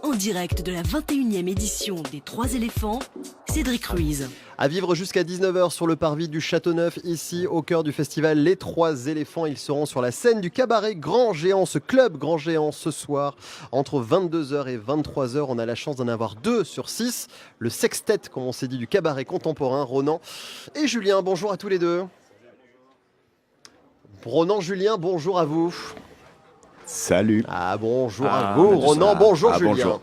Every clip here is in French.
En direct de la 21e édition des Trois éléphants, Cédric Ruiz. À vivre jusqu'à 19h sur le parvis du Châteauneuf, ici au cœur du festival Les Trois éléphants. Ils seront sur la scène du cabaret Grand Géant, ce club Grand Géant ce soir. Entre 22h et 23h, on a la chance d'en avoir 2 sur 6. Le sextet, comme on s'est dit, du cabaret contemporain, Ronan et Julien. Bonjour à tous les deux. Ronan, Julien, bonjour à vous. Salut. Bonjour à vous, Ronan, bonjour Julien. Bonjour.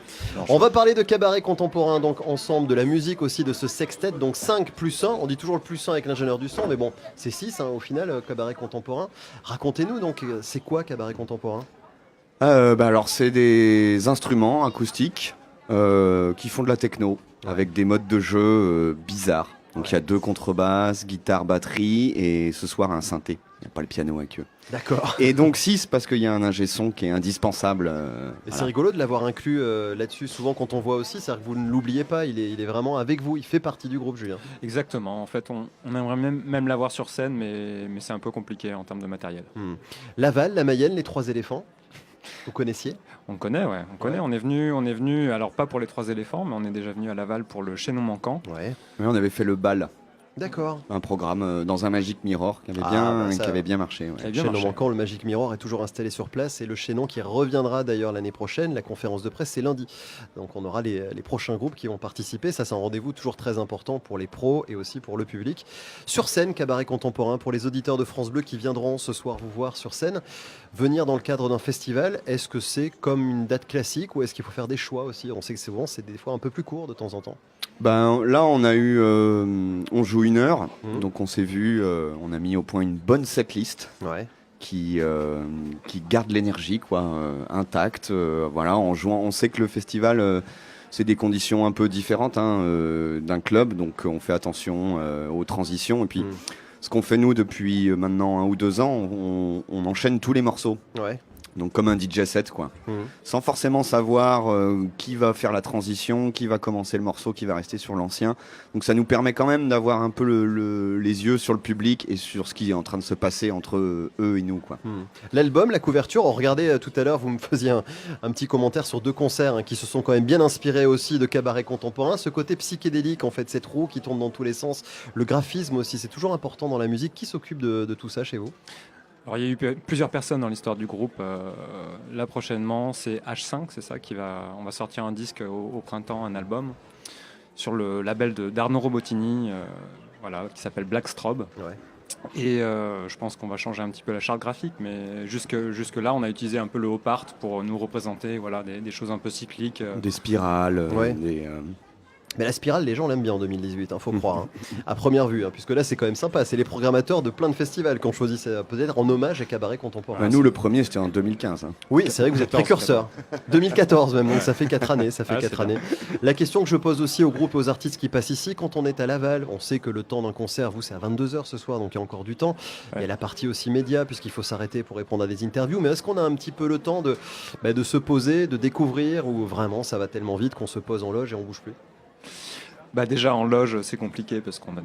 On va parler de cabaret contemporain, donc ensemble, de la musique aussi, de ce sextet, donc 5 plus 1, on dit toujours le plus 1 avec l'ingénieur du son, mais bon, c'est 6 au final, cabaret contemporain. Racontez-nous donc, c'est quoi cabaret contemporain ? Alors c'est des instruments acoustiques qui font de la techno, avec des modes de jeu bizarres. Donc il y a 2 contrebasses, guitare, batterie, et ce soir un synthé. Il n'y a pas le piano avec eux. D'accord. Et donc 6 parce qu'il y a un ingé son qui est indispensable. Et c'est rigolo de l'avoir inclus là-dessus. Souvent quand on voit aussi, c'est-à-dire que vous ne l'oubliez pas, il est vraiment avec vous, il fait partie du groupe, Julien. Exactement, en fait on aimerait même l'avoir sur scène, mais c'est un peu compliqué en termes de matériel. Laval, la Mayenne, les Trois éléphants, vous connaissiez ? On connaît, ouais. On est venu, alors pas pour les Trois éléphants, mais on est déjà venu à Laval pour le Chaînon manquant. Ouais. Oui, on avait fait le bal. D'accord. Un programme dans un Magic Mirror qui avait bien marché. Ouais. Chaînon manquant, le Magic Mirror est toujours installé sur place et le Chaînon qui reviendra d'ailleurs l'année prochaine. La conférence de presse c'est lundi. Donc on aura les prochains groupes qui vont participer. Ça c'est un rendez-vous toujours très important pour les pros et aussi pour le public. Sur scène, cabaret contemporain pour les auditeurs de France Bleu qui viendront ce soir vous voir sur scène. Venir dans le cadre d'un festival, est-ce que c'est comme une date classique ou est-ce qu'il faut faire des choix aussi ? On sait que c'est des fois un peu plus court de temps en temps. Là on joue 1 heure, donc on s'est vu, on a mis au point une bonne setlist qui garde l'énergie intacte. Voilà, en jouant, on sait que le festival c'est des conditions un peu différentes d'un club, donc on fait attention aux transitions et puis ce qu'on fait nous depuis maintenant 1 ou 2 ans, on enchaîne tous les morceaux. Ouais. Donc comme un DJ set sans forcément savoir qui va faire la transition, qui va commencer le morceau, qui va rester sur l'ancien. Donc ça nous permet quand même d'avoir un peu les yeux sur le public et sur ce qui est en train de se passer entre eux et nous L'album, la couverture, on regardait tout à l'heure, vous me faisiez un petit commentaire sur 2 concerts qui se sont quand même bien inspirés aussi de cabaret contemporain. Ce côté psychédélique, en fait, cette roue qui tourne dans tous les sens, le graphisme aussi, c'est toujours important dans la musique. Qui s'occupe de tout ça chez vous ? Alors, il y a eu plusieurs personnes dans l'histoire du groupe. Là, prochainement, c'est H5, c'est ça, on va sortir un disque au printemps, un album, sur le label d'Arnaud Robotini, qui s'appelle Black Strobe. Ouais. Et je pense qu'on va changer un petit peu la charte graphique, mais jusque là, on a utilisé un peu le op-art pour nous représenter des choses un peu cycliques. Des spirales, Mais la spirale, les gens l'aiment bien en 2018, faut croire, à première vue, puisque là c'est quand même sympa, c'est les programmateurs de plein de festivals qu'on choisit, peut-être en hommage à cabaret contemporain. Nous, le premier c'était en 2015. Oui, c'est vrai que vous êtes précurseur. 2014 même, donc ça fait 4 années. Années. La question que je pose aussi aux groupes et aux artistes qui passent ici, quand on est à Laval, on sait que le temps d'un concert, vous c'est à 22h ce soir, donc il y a encore du temps. Il y a la partie aussi média, puisqu'il faut s'arrêter pour répondre à des interviews, mais est-ce qu'on a un petit peu le temps de se poser, de découvrir, ou vraiment ça va tellement vite qu'on se pose en loge et on bouge plus ? Déjà en loge c'est compliqué parce qu'on a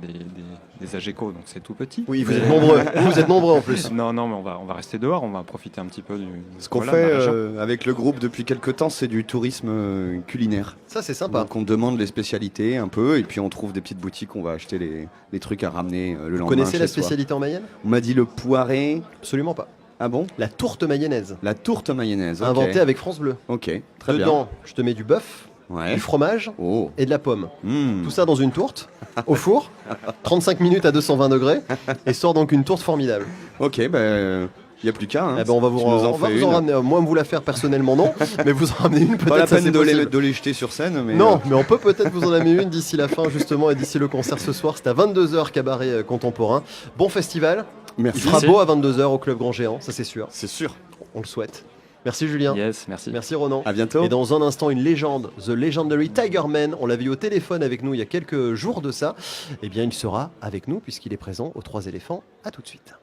des AGECO, donc c'est tout petit. Oui, vous êtes nombreux. Vous êtes nombreux en plus. Non, mais on va rester dehors, on va profiter un petit peu ce qu'on fait avec le groupe depuis quelques temps, c'est du tourisme culinaire. Ça c'est sympa. Donc on demande les spécialités un peu et puis on trouve des petites boutiques, on va acheter les trucs à ramener le lendemain. Vous connaissez la spécialité en Mayenne ? On m'a dit le poiré. Absolument pas. Ah bon ? La tourte mayonnaise. La tourte mayonnaise. Inventée avec France Bleu. Ok, très bien. Dedans, je te mets du bœuf. Du fromage et de la pomme. Tout ça dans une tourte, au four, 35 minutes à 220 degrés, et sort donc une tourte formidable. Ok, il n'y a plus qu'à. On va vous en ramener. Moi, vous la faire personnellement, non, mais vous en ramener une peut-être. Pas la peine de les jeter sur scène. Mais non, mais on peut peut-être vous en amener une d'ici la fin, justement, et d'ici le concert ce soir. C'est à 22h, cabaret contemporain. Bon festival. Merci. Il fera beau à 22h au Club Grand Géant, ça c'est sûr. C'est sûr. On le souhaite. Merci Julien. Yes, merci. Merci Ronan. À bientôt. Et dans un instant, une légende, The Legendary Tiger Man. On l'a vu au téléphone avec nous il y a quelques jours de ça. Eh bien, il sera avec nous puisqu'il est présent aux Trois éléphants. À tout de suite.